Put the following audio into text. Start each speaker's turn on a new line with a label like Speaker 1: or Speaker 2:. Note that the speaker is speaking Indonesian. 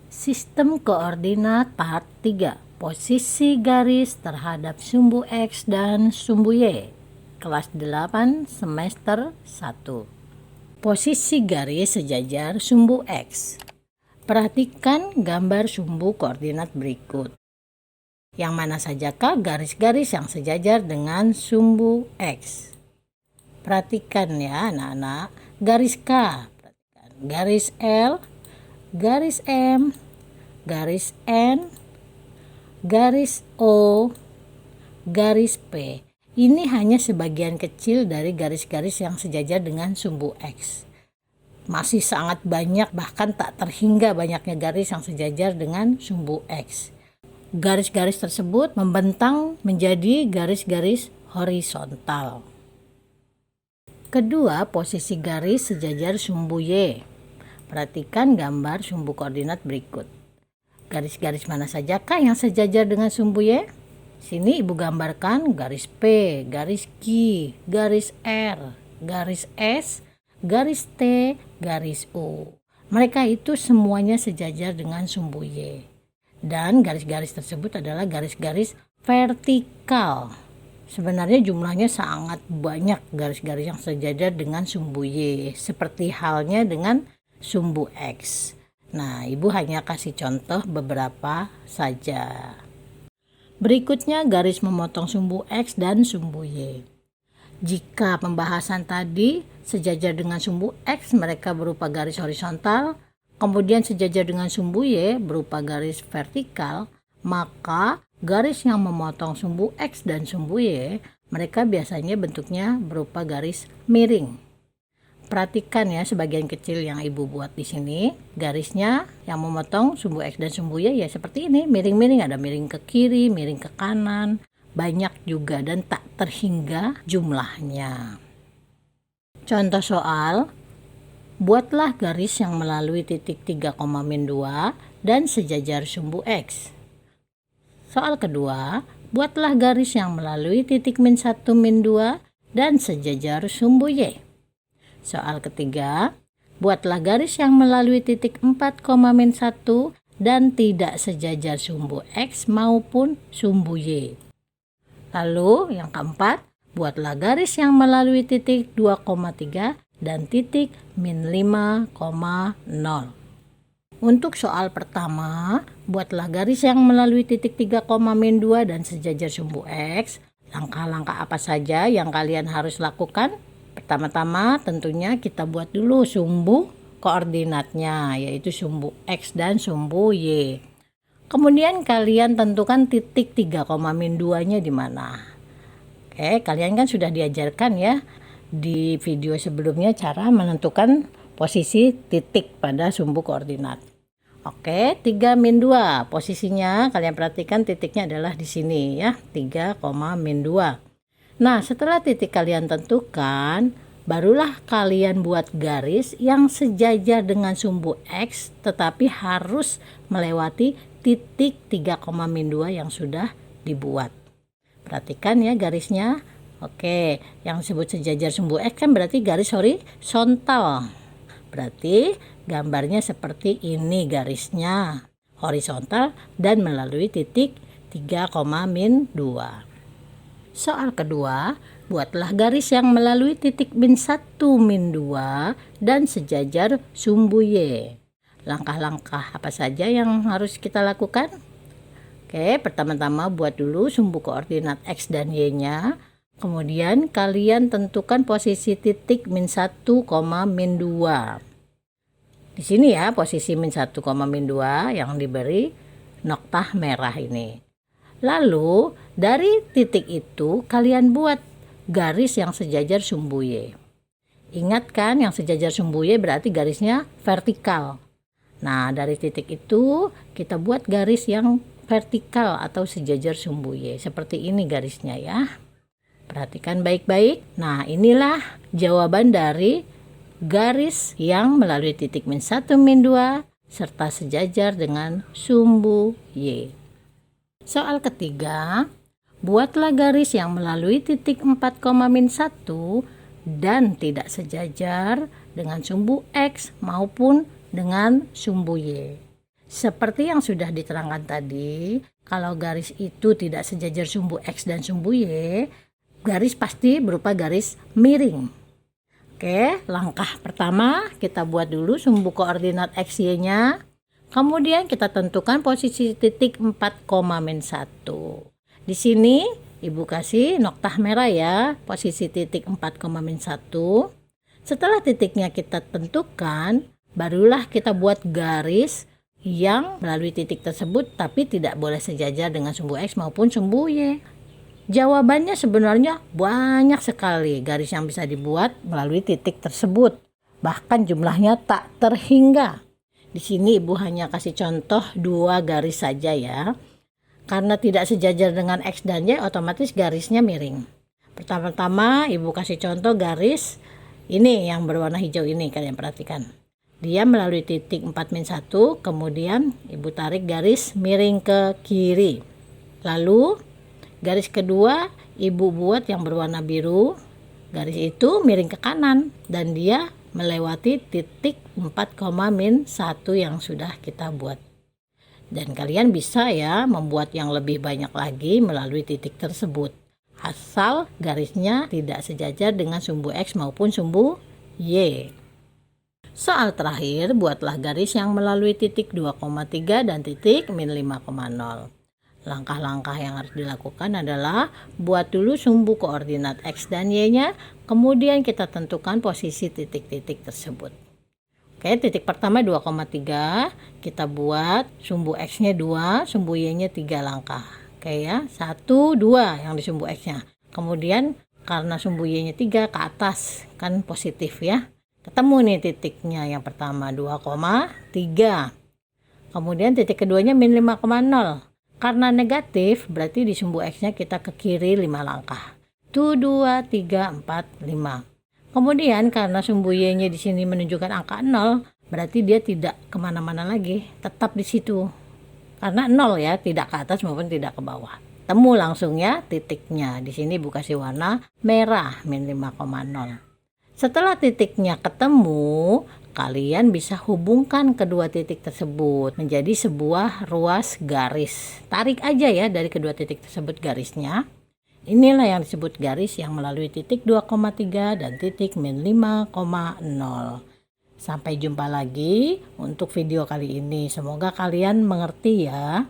Speaker 1: Sistem koordinat part 3. Posisi garis terhadap sumbu X dan sumbu Y. Kelas 8 semester 1. Posisi garis sejajar sumbu X. Perhatikan gambar sumbu koordinat berikut. Yang mana sajakah garis-garis yang sejajar dengan sumbu X? Perhatikan ya anak-anak. Garis K, perhatikan. Garis L, garis M, garis N, garis O, garis P. Ini hanya sebagian kecil dari garis-garis yang sejajar dengan sumbu X. Masih sangat banyak, bahkan tak terhingga banyaknya garis yang sejajar dengan sumbu X. Garis-garis tersebut membentang menjadi garis-garis horizontal. Kedua, posisi garis sejajar sumbu Y. Perhatikan gambar sumbu koordinat berikut. Garis-garis mana sajakah yang sejajar dengan sumbu Y? Sini ibu gambarkan garis P, garis Q, garis R, garis S, garis T, garis U. Mereka itu semuanya sejajar dengan sumbu Y. Dan garis-garis tersebut adalah garis-garis vertikal. Sebenarnya jumlahnya sangat banyak garis-garis yang sejajar dengan sumbu Y, seperti halnya dengan sumbu X. Nah, ibu hanya kasih contoh beberapa saja. Berikutnya garis memotong sumbu X dan sumbu Y. Jika pembahasan tadi sejajar dengan sumbu X, mereka berupa garis horizontal, kemudian sejajar dengan sumbu Y berupa garis vertikal, maka garis yang memotong sumbu X dan sumbu Y, mereka biasanya bentuknya berupa garis miring. Perhatikan ya sebagian kecil yang ibu buat di sini. Garisnya yang memotong sumbu X dan sumbu Y ya seperti ini, miring-miring, ada miring ke kiri, miring ke kanan, banyak juga dan tak terhingga jumlahnya. Contoh soal, buatlah garis yang melalui titik 3,2 dan sejajar sumbu X. Soal kedua, buatlah garis yang melalui titik min 1, min 2 dan sejajar sumbu Y. Soal ketiga, buatlah garis yang melalui titik 4, min 1 dan tidak sejajar sumbu X maupun sumbu Y. Lalu yang keempat, buatlah garis yang melalui titik 2,3 dan titik min 5,0. Untuk soal pertama, buatlah garis yang melalui titik 3, min 2 dan sejajar sumbu X. Langkah-langkah apa saja yang kalian harus lakukan? Pertama-tama tentunya kita buat dulu sumbu koordinatnya, yaitu sumbu X dan sumbu Y. Kemudian kalian tentukan titik 3, min 2-nya di mana. Oke, kalian kan sudah diajarkan ya di video sebelumnya cara menentukan posisi titik pada sumbu koordinat. Oke, 3, min 2. Posisinya kalian perhatikan titiknya adalah di sini ya, 3, min 2. Nah, setelah titik kalian tentukan, barulah kalian buat garis yang sejajar dengan sumbu X tetapi harus melewati titik 3, min 2 yang sudah dibuat. Perhatikan ya garisnya. Oke, yang disebut sejajar sumbu X kan berarti garis horizontal. Berarti gambarnya seperti ini garisnya, horizontal dan melalui titik 3, min 2. Soal kedua, buatlah garis yang melalui titik min 1, min 2 dan sejajar sumbu Y. Langkah-langkah apa saja yang harus kita lakukan? Oke, pertama-tama buat dulu sumbu koordinat X dan Y-nya. Kemudian kalian tentukan posisi titik min 1, min 2. Di sini ya posisi min 1, min 2 yang diberi noktah merah ini. Lalu dari titik itu kalian buat garis yang sejajar sumbu Y. Ingat kan yang sejajar sumbu Y berarti garisnya vertikal. Nah dari titik itu kita buat garis yang vertikal atau sejajar sumbu Y. Seperti ini garisnya ya. Perhatikan baik-baik. Nah inilah jawaban dari garis yang melalui titik min 1, min 2 serta sejajar dengan sumbu Y. Soal ketiga, buatlah garis yang melalui titik 4, min 1 dan tidak sejajar dengan sumbu X maupun dengan sumbu Y. Seperti yang sudah diterangkan tadi, kalau garis itu tidak sejajar sumbu X dan sumbu Y, garis pasti berupa garis miring. Oke, langkah pertama kita buat dulu sumbu koordinat X, Y-nya. Kemudian kita tentukan posisi titik 4,-1. Di sini Ibu kasih noktah merah ya, posisi titik 4,-1. Setelah titiknya kita tentukan, barulah kita buat garis yang melalui titik tersebut tapi tidak boleh sejajar dengan sumbu X maupun sumbu Y. Jawabannya sebenarnya banyak sekali garis yang bisa dibuat melalui titik tersebut. Bahkan jumlahnya tak terhingga. Di sini Ibu hanya kasih contoh 2 garis saja ya. Karena tidak sejajar dengan X dan Y, otomatis garisnya miring. Pertama-tama Ibu kasih contoh garis ini yang berwarna hijau ini, kalian perhatikan. Dia melalui titik 4-1, kemudian Ibu tarik garis miring ke kiri. Lalu garis kedua Ibu buat yang berwarna biru. Garis itu miring ke kanan dan dia melewati titik 4,-1 yang sudah kita buat. Dan kalian bisa ya membuat yang lebih banyak lagi melalui titik tersebut. Asal garisnya tidak sejajar dengan sumbu X maupun sumbu Y. Soal terakhir, buatlah garis yang melalui titik 2,3 dan titik -5,0. Langkah-langkah yang harus dilakukan adalah buat dulu sumbu koordinat X dan Y-nya, kemudian kita tentukan posisi titik-titik tersebut. Oke, titik pertama 2,3, kita buat sumbu X-nya 2, sumbu Y-nya 3 langkah. Oke ya, 1, 2 yang di sumbu X-nya. Kemudian karena sumbu Y-nya 3 ke atas, kan positif ya. Ketemu nih titiknya yang pertama 2,3. Kemudian titik keduanya -5,0. Karena negatif, berarti di sumbu X-nya kita ke kiri 5 langkah. 1, 2, 3, 4, 5. Kemudian karena sumbu Y-nya di sini menunjukkan angka 0, berarti dia tidak kemana-mana lagi, tetap di situ. Karena 0 ya, tidak ke atas maupun tidak ke bawah. Temu langsung ya titiknya. Di sini Ibu kasih warna merah, -5,0. Setelah titiknya ketemu, kalian bisa hubungkan kedua titik tersebut menjadi sebuah ruas garis. Tarik aja ya dari kedua titik tersebut garisnya. Inilah yang disebut garis yang melalui titik 2,3 dan titik -5,0. Sampai jumpa lagi untuk video kali ini. Semoga kalian mengerti ya.